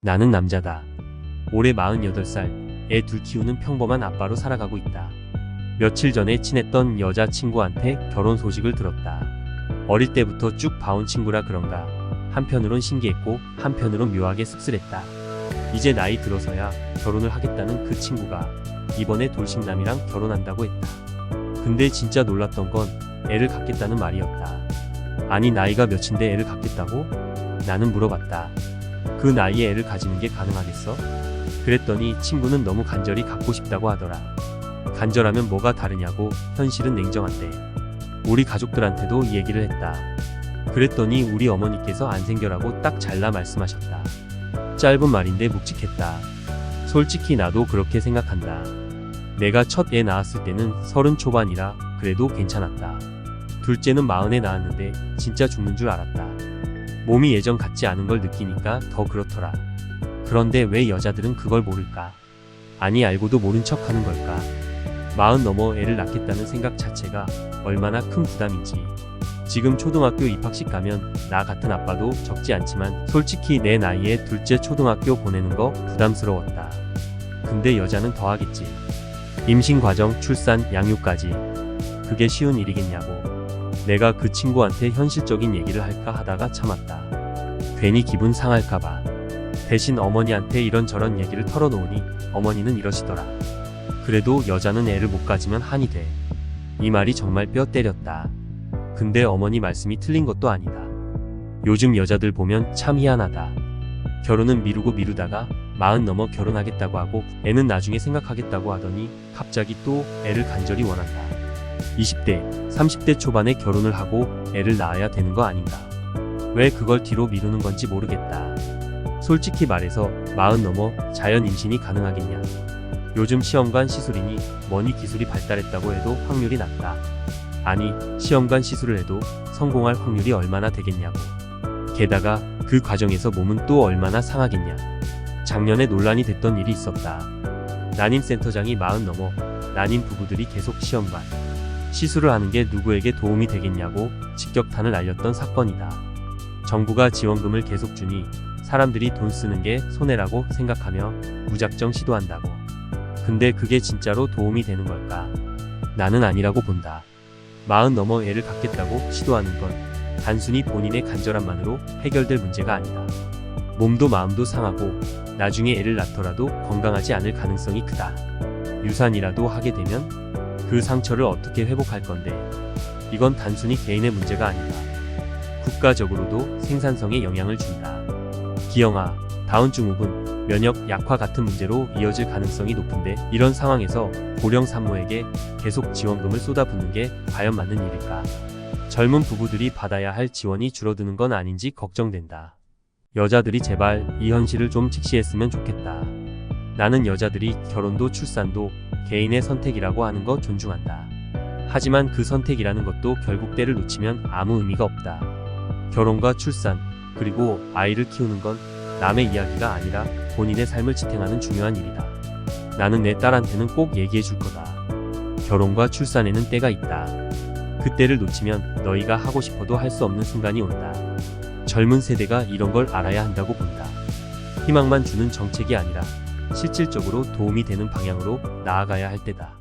나는 남자다. 올해 48살, 애 둘 키우는 평범한 아빠로 살아가고 있다. 며칠 전에 친했던 여자친구한테 결혼 소식을 들었다. 어릴 때부터 쭉 봐온 친구라 그런가 한편으론 신기했고 한편으론 묘하게 씁쓸했다. 이제 나이 들어서야 결혼을 하겠다는 그 친구가 이번에 돌싱남이랑 결혼한다고 했다. 근데 진짜 놀랐던 건 애를 갖겠다는 말이었다. 아니 나이가 몇인데 애를 갖겠다고? 나는 물어봤다. 그 나이에 애를 가지는 게 가능하겠어? 그랬더니 친구는 너무 간절히 갖고 싶다고 하더라. 간절하면 뭐가 다르냐고. 현실은 냉정한데. 우리 가족들한테도 이 얘기를 했다. 그랬더니 우리 어머니께서 안 생겨라고 딱 잘라 말씀하셨다. 짧은 말인데 묵직했다. 솔직히 나도 그렇게 생각한다. 내가 첫 애 낳았을 때는 30 초반이라 그래도 괜찮았다. 둘째는 40에 낳았는데 진짜 죽는 줄 알았다. 몸이 예전 같지 않은 걸 느끼니까 더 그렇더라. 그런데 왜 여자들은 그걸 모를까? 아니 알고도 모른 척 하는 걸까? 40 넘어 애를 낳겠다는 생각 자체가 얼마나 큰 부담인지. 지금 초등학교 입학식 가면 나 같은 아빠도 적지 않지만 솔직히 내 나이에 둘째 초등학교 보내는 거 부담스러웠다. 근데 여자는 더 하겠지. 임신 과정, 출산, 양육까지. 그게 쉬운 일이겠냐고. 내가 그 친구한테 현실적인 얘기를 할까 하다가 참았다. 괜히 기분 상할까봐. 대신 어머니한테 이런저런 얘기를 털어놓으니 어머니는 이러시더라. 그래도 여자는 애를 못 가지면 한이 돼. 이 말이 정말 뼈 때렸다. 근데 어머니 말씀이 틀린 것도 아니다. 요즘 여자들 보면 참 희한하다. 결혼은 미루다가 40 넘어 결혼하겠다고 하고 애는 나중에 생각하겠다고 하더니 갑자기 또 애를 간절히 원한다. 20대, 30대 초반에 결혼을 하고 애를 낳아야 되는 거 아닌가. 왜 그걸 뒤로 미루는 건지 모르겠다. 솔직히 말해서 40 넘어 자연 임신이 가능하겠냐. 요즘 시험관 시술이니 뭐니 기술이 발달했다고 해도 확률이 낮다. 아니 시험관 시술을 해도 성공할 확률이 얼마나 되겠냐고. 게다가 그 과정에서 몸은 또 얼마나 상하겠냐. 작년에 논란이 됐던 일이 있었다. 난임센터장이 40 넘어 난임 부부들이 계속 시험관 시술을 하는 게 누구에게 도움이 되겠냐고 직격탄을 날렸던 사건이다. 정부가 지원금을 계속 주니 사람들이 돈 쓰는 게 손해라고 생각하며 무작정 시도한다고. 근데 그게 진짜로 도움이 되는 걸까? 나는 아니라고 본다. 40 넘어 애를 갖겠다고 시도하는 건 단순히 본인의 간절함만으로 해결될 문제가 아니다. 몸도 마음도 상하고 나중에 애를 낳더라도 건강하지 않을 가능성이 크다. 유산이라도 하게 되면 그 상처를 어떻게 회복할 건데. 이건 단순히 개인의 문제가 아니다. 국가적으로도 생산성에 영향을 준다. 기형아, 다운증후군, 면역 약화 같은 문제로 이어질 가능성이 높은데 이런 상황에서 고령 산모에게 계속 지원금을 쏟아붓는 게 과연 맞는 일일까? 젊은 부부들이 받아야 할 지원이 줄어드는 건 아닌지 걱정된다. 여자들이 제발 이 현실을 좀 직시했으면 좋겠다. 나는 여자들이 결혼도 출산도 개인의 선택이라고 하는 거 존중한다. 하지만 그 선택이라는 것도 결국 때를 놓치면 아무 의미가 없다. 결혼과 출산, 그리고 아이를 키우는 건 남의 이야기가 아니라 본인의 삶을 지탱하는 중요한 일이다. 나는 내 딸한테는 꼭 얘기해 줄 거다. 결혼과 출산에는 때가 있다. 그 때를 놓치면 너희가 하고 싶어도 할 수 없는 순간이 온다. 젊은 세대가 이런 걸 알아야 한다고 본다. 희망만 주는 정책이 아니라 실질적으로 도움이 되는 방향으로 나아가야 할 때다.